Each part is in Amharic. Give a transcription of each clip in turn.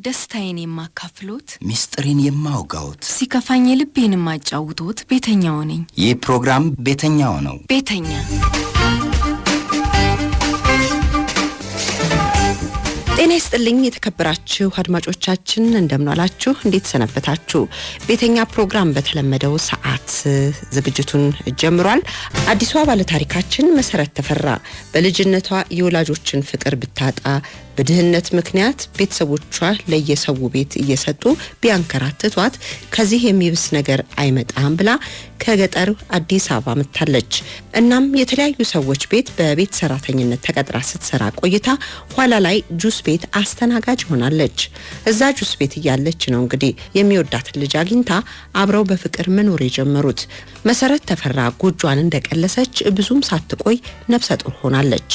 ደስታዬን የማካፍሎት ሚስጥሬን የማውጋውት ሲከፋኝ ልቤን የማጫውቶት ቤተኛው ነኝ። ይህ ፕሮግራም ቤተኛው ነው። ቤተኛ ጤና ይስጥልኝ የተከበራችሁ አድማጮቻችን እንደምን አላችሁ እንዴት ሰነበታችሁ? ቤተኛ ፕሮግራም በተለመደው ሰዓት ዝግጅቱን ጀምሯል። አዲሷ ባለ ታሪካችን መሰረት ተፈራ በልጅነቷ የወላጆችን ፍቅር ብታጣ በድህነት ምክንያት ቤተሰቦቿ ለየሰው ቤት እየሰጡ ቢያንከራተቷት ከዚህ የሚብስ ነገር አይመጣም ብላ ከገጠር አዲስ አበባ መጣለች። እናም የተለያዩ ሰዎች ቤት በቤት ሰራተኝነት ተቀጥራ ስትሰራ ቆይታ ኋላ ላይ ጁስ ቤት አስተናጋጅ ሆናለች። እዛ ጁስ ቤት እያለች ነው እንግዲህ የሚወዳትን ልጅ አግኝታ አብረው በፍቅር መኖር የጀመሩት። መሰረት ተፈራ ጎጇን እንደቀለሰች ብዙም ሳትቆይ ነፍሰ ጡር ሆናለች።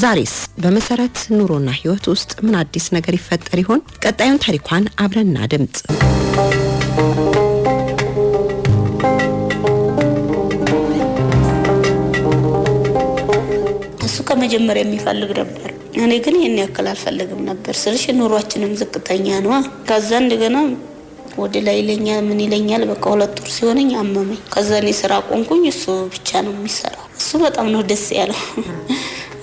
ዛሬስ በመሰረት ኑሮና ህይወት ውስጥ ምን አዲስ ነገር ይፈጠር ይሆን? ቀጣዩን ታሪኳን አብረን እናድምጥ። እሱ ከመጀመሪያ የሚፈልግ ነበር። እኔ ግን ይሄን ያክል አልፈልግም ነበር። ስለሽ ኑሯችንም ዝቅተኛ ነው። ከዛ እንደገና ወደ ላይ ይለኛል ምን ይለኛል። በቃ 2 ወር ሲሆነኝ አመመኝ። ከዛ እኔ ስራ ቆንኩኝ። እሱ ብቻ ነው የሚሰራው። እሱ በጣም ነው ደስ ያለው።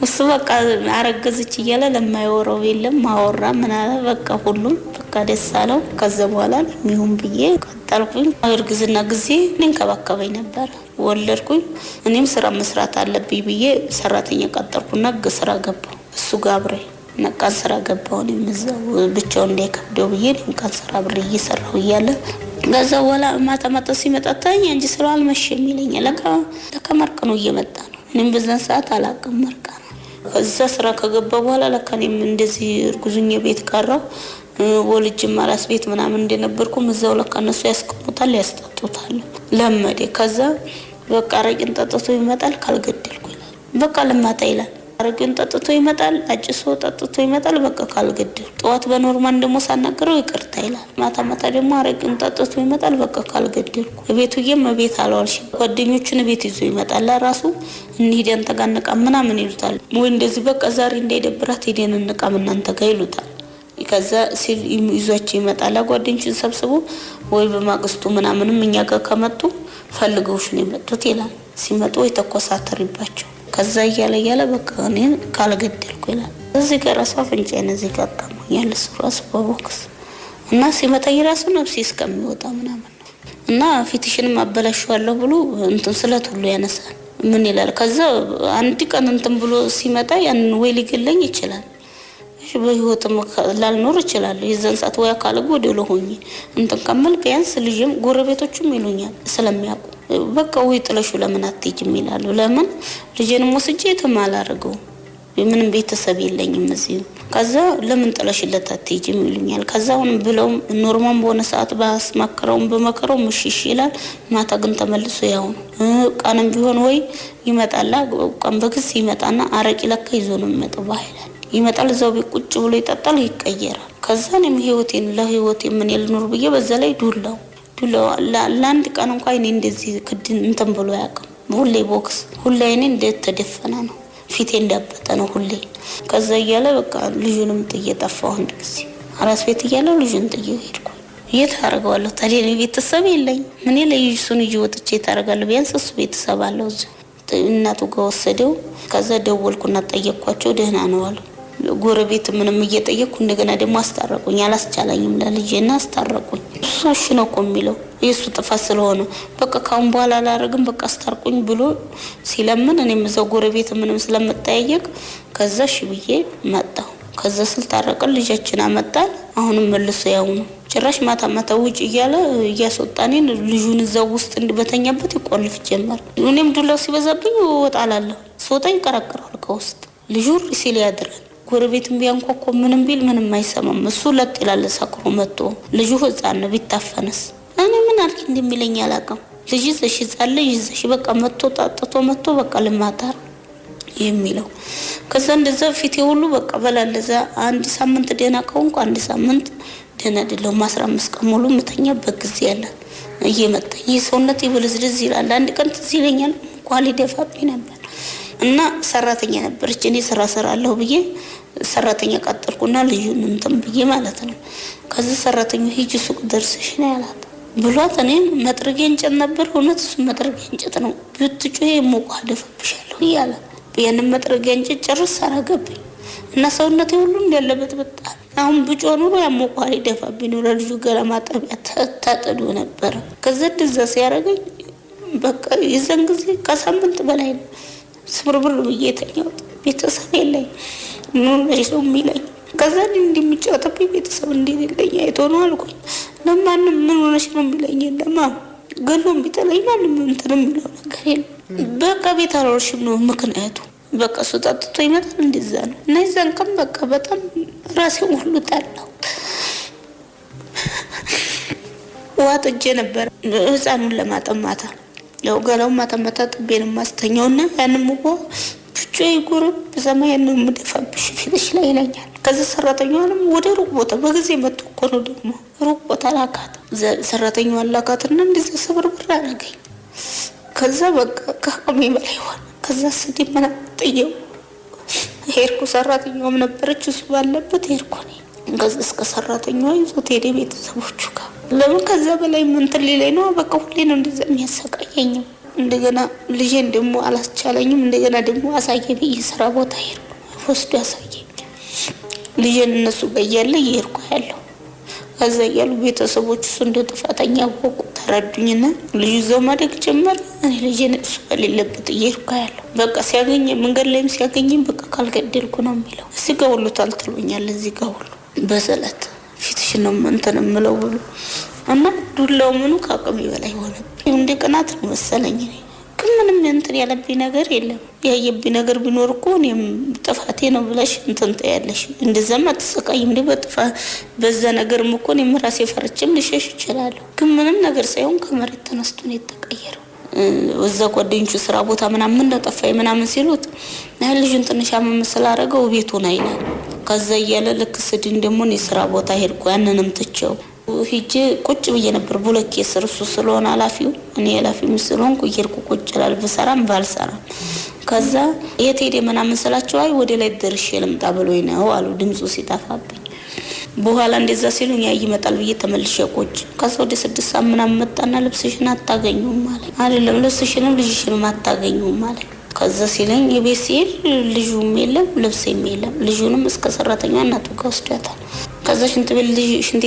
እሱ በቃ አረገዝች እያለ ለማይወራው የለም ማወራ ምን አለ በቃ ሁሉም በቃ ደስ አለው። ከዛ በኋላ የሚሆን ብዬ ቀጠልኩኝ። እርግዝና ጊዜ እንከባከበኝ ነበር። ወለድኩኝ። እኔም ስራ መስራት አለብኝ ብዬ ሰራተኛ ቀጠርኩና ስራ ገባሁ። እሱ ጋር አብሬ ነቃን ስራ ገባሁ። እኔም እዛው ብቻው እንዳይከብደው ብዬ ነቃን ስራ አብሬ እየሰራሁ እያለ ከዛ በኋላ ማታ ሲመጣ ታኝ እንጂ ስራ አልመሸም ይለኛል። ለካ መርቅ ነው እየመጣ ነው። እኔም በዛን ሰዓት አላውቅም መርቅ ነው። ከዛ ስራ ከገባ በኋላ ለካ እኔም እንደዚህ እርጉዝኛ ቤት ቀረው ወልጅ ማራስ ቤት ምናምን እንደነበርኩ እዛው ለካ እነሱ ያስቀሙታል ያስጠጡታል። ለመዴ ከዛ በቃ አረቂን ጠጥቶ ይመጣል ካልገደልኩ ይላል። በቃ ለማታ ይላል አረቂን ጠጥቶ ይመጣል አጭሶ ጠጥቶ ይመጣል። በቃ ካልገደል ጧት በኖርማል ደሞ ሳናገረው ይቅርታ ይላል። ማታ ደሞ አረቂን ጠጥቶ ይመጣል። በቃ ካልገደልኩ ቤቱዬም ቤት አልዋልሽ ጓደኞቹን ቤት ይዞ ይመጣል። ራሱ እንሂደን ተጋነቃ ምናምን ይሉታል። ወይ እንደዚህ በቃ ዛሬ እንዳይደብራት ሄደን እንቃም እናንተ ጋር ይሉታል። ከዛ ሲል ይዟቸው ይመጣል። ጓደኞቹን ሰብስቦ ወይ በማግስቱ ምናምንም እኛ ጋር ከመጡ ፈልገውሽ ነው የመጡት ይላል። ሲመጡ ወይ ተኮሳተሪባቸው ከዛ እያለ በቃ እኔን ካልገደልኩ ይላል። እዚህ ጋር ራሱ አፍንጫዬን እዚህ ጋር ታሞኛል። እሱ ራሱ በቦክስ እና ሲመታኝ ራሱ ነፍሴ እስከሚወጣ ምናምን ነው። እና ፊትሽንም አበላሽዋለሁ ብሎ እንትን ስለት ሁሉ ያነሳል። ምን ይላል። ከዛ አንድ ቀን እንትን ብሎ ሲመጣ ያን ወይ ሊገለኝ ይችላል። በህይወትም ላልኖር ይችላል። የዛን ሰዓት ወይ አካል ጎደሎ ሆኜ እንትን ከመል ቢያንስ ልጅም ጎረቤቶችም ይሉኛል ስለሚያውቁ በቃ ወይ ጥለሹ ለምን አትሄጂም ይላሉ። ለምን ልጄንም ወስጄ ተማላረገው ምንም ቤተሰብ የለኝም እዚህ። ከዛ ለምን ጥለሽለት አትሄጂም ይሉኛል። ከዛውን ብለው ኖርማል በሆነ ሰዓት ባስመከረውም በመከረው ምሽሽ ይላል። ማታ ግን ተመልሶ ያው ቀንም ቢሆን ወይ ይመጣላ ቀን በግስ ይመጣና አረቂ ለካ ይዞ ነው የሚመጣው ባይላል ይመጣል። እዛው ቁጭ ብሎ ይጠጣል ይቀየራል። ከዛ እኔም ህይወቴን ለህይወቴ ምን ይልኖር ብዬ በዛ ላይ ዱላው ለአንድ ቀን እንኳን እኔ እንደዚህ ክድን እንትን ብሎ ያውቅም። ሁሌ ቦክስ ሁሌ እኔ እንደተደፈነ ነው ፊቴ እንዳበጠ ነው ሁሌ። ከዛ እያለ በቃ ልጁንም ጥዬ ጠፋሁ። አንድ ጊዜ አራስ ቤት እያለሁ ልጁን ጥዬ ሄድኩ። የት አደርገዋለሁ ታዲያ? እኔ ቤተሰብ የለኝ ምን ለይሱን ይወጥቼ ታረጋለሁ። ቢያንስ እሱ ቤተሰብ አለው እዚህ እናቱ ጋር ወሰደው። ከዛ ደወልኩና ጠየቅኳቸው ደህና ነው አሉ። ጎረቤት ምንም እየጠየቅኩ እንደገና ደግሞ አስታረቁኝ። አላስቻለኝም ለልጄና አስታረቁኝ። እሱ ነው እኮ የሚለው የሱ ጥፋት ስለሆነ በቃ ካሁን በኋላ አላረግም በቃ አስታርቁኝ ብሎ ሲለምን እኔም እዛው ጎረቤት ምንም ስለምጠያየቅ ከዛ እሺ ብዬ መጣሁ። ከዛ ስልታረቀን ልጃችን አመጣን። አሁንም መልሶ ያው ነው ጭራሽ ማታ ውጭ እያለ እያስወጣኔን ልጁን እዛው ውስጥ እንድበተኛበት ይቆልፍ ጀመር። እኔም ዱላው ሲበዛብኝ ወጣላለሁ። ስወጣ ይቀረቅራል ከውስጥ ልጁ ሲል ያድራል። ጎረቤትም ቢያንኳኳ ምንም ቢል ምንም አይሰማም። እሱ ለጥ ይላል ሰክሮ መጥቶ ልጁ ህፃን ነው ቢታፈነስ እኔ ምን አልክ እንደሚለኝ አላውቅም። ልጅ ዘሽ ጻለ ይዘሽ በቃ መጥቶ ጣጥቶ መጥቶ በቃ ለማታር የሚለው ከዛ እንደዛ ፊቴ ሁሉ በቃ በላለዛ አንድ ሳምንት ደና ከሆንኩ አንድ ሳምንት ደና አይደለም 15 ቀን ሙሉ መተኛበት ጊዜ ያለ እየመጣኝ ሰውነቴ በልዝልዝ ይላል። አንድ ቀን ትዝ ይለኛል ኳሊ ደፋብኝ ነበር እና ሰራተኛ ነበርች። እኔ ስራ ሰራለሁ ብዬ ሰራተኛ ቀጠርኩ አልኩና ልዩን እንትን ብዬ ማለት ነው። ከዚህ ሰራተኛው ሂጂ ሱቅ ደርሰሽ ነው ያላት ብሏት እኔም መጥረጊያ እንጨት ነበር እውነት እሱ መጥረጊያ እንጨት ነው ብትጮህ ሙቋ ደፈብሻለሁ ይያለ ያንን መጥረጊያ እንጨት ጨርስ አረገብኝ እና ሰውነቴ ሁሉ እንደለበት በጣም አሁን ብጮህ ኑሮ ያሞቋ ይደፋብኝ ነው ለልጁ ገላ ማጠቢያ ታጠዱ ነበር። ከዛ እንደዛ ሲያረጋኝ በቃ የዛን ጊዜ ከሳምንት በላይ ነው ስብርብር ብዬ ተኛሁት። ቤተሰብ የለኝ ምን ነው የሚለኝ ከዛ እንደሚጫወተብኝ ቤተሰብ እንደሌለኝ አይቶ ነው አልኩኝ። ለማንም ምን ሆነሽ ነው የሚለኝ የለም ገሎም ቢጠላኝ ማንም እንትን የሚለው ነገር የለም። በቃ ቤት አልወርሽም ነው ምክንያቱ። በቃ እሱ ጠጥቶ ይመጣል እንደዛ ነው እና የዛን ቀን በቃ በጣም ራሴ ሁሉ ታላው ዋጥጄ ነበር ህፃኑን ለማጠማታ ያው ገላው ማጠማታ ጥቤን ማስተኛውና ያንን ሙቆ ብቻ ይጎርብ በሰማይ ነው ምደፋብሽ ፊትሽ ላይ ይለኛል። ከዛ ሰራተኛውንም ወደ ሩቅ ቦታ በጊዜ መጥቶ እኮ ነው ደግሞ ሩቅ ቦታ ላካት ሰራተኛው አላካትና እንደዛ ሰብርብር አረገኝ። ከዛ በቃ ከአቅሜ በላይ ሆነ። ከዛ ስዲመና ጥየው ሄርኩ ሰራተኛውም ነበረች እሱ ባለበት ሄርኩ ነኝ። ከዛ እስከ ሰራተኛው ይዞት ሄደ ቤተሰቦቹ ጋር። ለምን ከዛ በላይ ምን ትልልኝ ነው በቃ ሁሌ ነው እንደዛ የሚያሰቃየኝ። እንደገና ልጄን ደግሞ አላስቻለኝም። እንደገና ደግሞ አሳየ ብዬ ስራ ቦታ ሄድኩ ወስዶ አሳየኝ። ልጄን እነሱ ጋር እያለ ይሄርኩ ያለው ከዛ ያሉ ቤተሰቦቹ እሱ እንደ ጥፋተኛ አወቁ ተረዱኝና ልጁ ዘው ማደግ ጀመረ። እኔ ልጄን እሱ በሌለበት ይሄርኩ ያለው በቃ ሲያገኝ መንገድ ላይም ሲያገኝ በቃ ካልገደልኩ ነው የሚለው። እዚህ ጋር ሁሉ ታልጥሎኛል እዚህ ጋር ሁሉ በሰላት ፊትሽ ነው እንትን የምለው ብሎ እና ዱላው ምኑ ከአቅሜ በላይ ሆነ። እንደ ቅናት ነው መሰለኝ ግን ምንም እንትን ያለብኝ ነገር የለም። ያየብኝ ነገር ቢኖር እኮ እኔም ጥፋቴ ነው ብለሽ እንትን ታያለሽ። እንደዛም አትሰቃይም እንደ በዛ ነገርም እኮ እኔም ራሴ ፈርቼም ልሸሽ እችላለሁ። ግን ምንም ነገር ሳይሆን ከመሬት ተነስቶ ነው የተቀየረው። ወዛ ጓደኞቹ ስራ ቦታ ምናምን ነው ጠፋኝ ምናምን ሲሉት ልጁን ትንሽ አመም ስላደረገው ቤቱን አይላል። ከዛ እያለ ልክ ስድን ደግሞ እኔ ስራ ቦታ ሄድኩ። ያንንም ትቼው ሂጄ ቁጭ ብዬ ነበር ብሎኬ ስር እሱ ስለሆነ ኃላፊው እኔ ኃላፊው ስለሆንኩ እየሄድኩ ቁጭ እላለሁ ብሰራም ባልሰራም። ከዛ የት ሄደ ምናምን ስላቸው አይ ወደ ላይ ደርሼ ልምጣ ብሎኝ ነው አሉ ድምፁ ሲጠፋብኝ። በኋላ እንደዛ ሲሉኝ ያይ ይመጣል ብዬ ተመልሼ ቁጭ ከዛ ወደ 6 ሰዓት ምናምን መጣና ልብስሽን አታገኙም ማለት አይደለም ልብስሽንም ልጅሽንም አታገኙም ማለት። ከዛ ሲለኝ የቤት ሲል ልጁም የለም ልብሴም የለም። ልጁንም እስከ ሰራተኛ እናቱ ጋር ወስዷታል። ከዛ ሽንት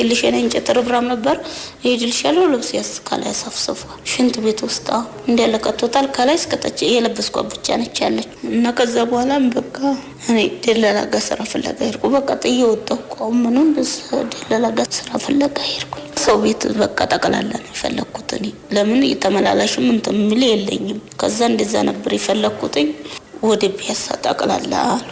ልሽ እንጨት ርብራም ነበር ይሄድልሻለሁ ልብስ ያስካላይ አሳፍሰፏል ሽንት ቤት ውስጥ እንደለቀቶታል ከላይ እስከታች የለበስኳት ብቻ ነች ያለች እና ከዛ በኋላ በቃ እኔ ደላላ ጋር ስራ ፍለጋ ሄድኩ። በቃ ጥዬ ወጣሁ። ቆምኑን ደላላ ጋር ስራ ፍለጋ ሄድኩ። ሰው ቤት በቃ ጠቅላላ ነው የፈለኩት እኔ ለምን የተመላላሽም እንትን የሚል የለኝም። ከዛ እንደዛ ነበር የፈለኩት ወደ ፒያሳ ጠቅላላ አሉ።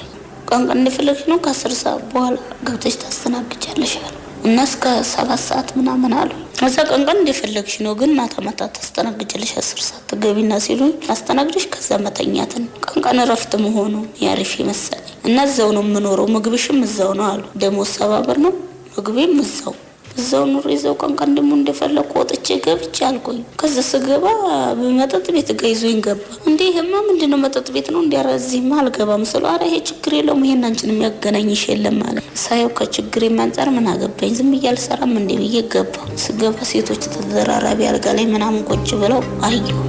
ቀን እንደፈለግሽ ነው ከ10 ሰዓት በኋላ ገብተሽ ታስተናግጃለሽ አሉ እና እስከ 7 ሰዓት ምናምን አሉ። ከዛ ቀን እንደፈለግሽ ነው ግን ማታ ማታ ታስተናግጃለሽ 10 ሰዓት ገቢና ሲሉኝ አስተናግደሽ ከዛ መተኛትን ቀን ረፍት መሆኑ ያሪፍ መሰለኝ እና እዛው ነው የምኖረው ምግብሽም እዛው ነው አሉ። ደሞዝ 70 ብር ነው ምግቤም እዛው ኑሮ ይዘው ቀን ደግሞ እንደፈለኩ ወጥቼ ገብቼ አልቆይ። ከዛ ስገባ በመጠጥ ቤት ጋይዞኝ ገባ። እንዴ ህማ ምንድነው መጠጥ ቤት ነው እንዲያራዚህ አልገባም ስለ አረ ይሄ ችግር የለውም ይሄን አንቺን የሚያገናኝሽ የለም ማለት ሳይው ከችግር የማንጻር ምን አገባኝ ዝም እያልሰራም እንዴ ብዬ ገባ። ስገባ ሴቶች ተዘራራቢ አልጋ ላይ ምናምን ቁጭ ብለው አየሁ።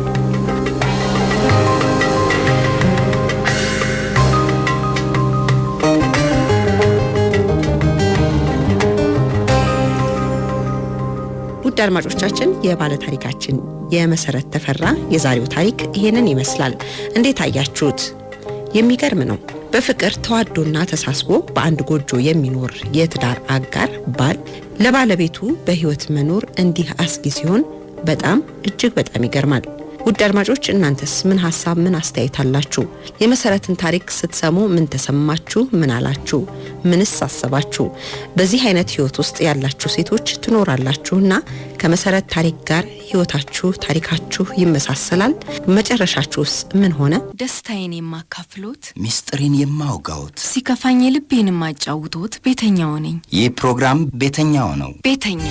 ውድ አድማጮቻችን የባለ ታሪካችን የመሰረት ተፈራ የዛሬው ታሪክ ይሄንን ይመስላል። እንዴት አያችሁት? የሚገርም ነው። በፍቅር ተዋዶና ተሳስቦ በአንድ ጎጆ የሚኖር የትዳር አጋር ባል ለባለቤቱ በህይወት መኖር እንዲህ አስጊ ሲሆን እጅግ በጣም ይገርማል። ውድ አድማጮች እናንተስ ምን ሐሳብ ምን አስተያየት አላችሁ? የመሰረትን ታሪክ ስትሰሙ ምን ተሰማችሁ? ምን አላችሁ? ምንስ አሰባችሁ? በዚህ አይነት ህይወት ውስጥ ያላችሁ ሴቶች ትኖራላችሁና ከመሰረት ታሪክ ጋር ህይወታችሁ ታሪካችሁ ይመሳሰላል? መጨረሻችሁስ ምን ሆነ? ደስታዬን የማካፍሎት ሚስጥሬን የማውጋውት ሲከፋኝ ልቤን የማጫውቶት ቤተኛው ነኝ። ይህ ፕሮግራም ቤተኛው ነው። ቤተኛ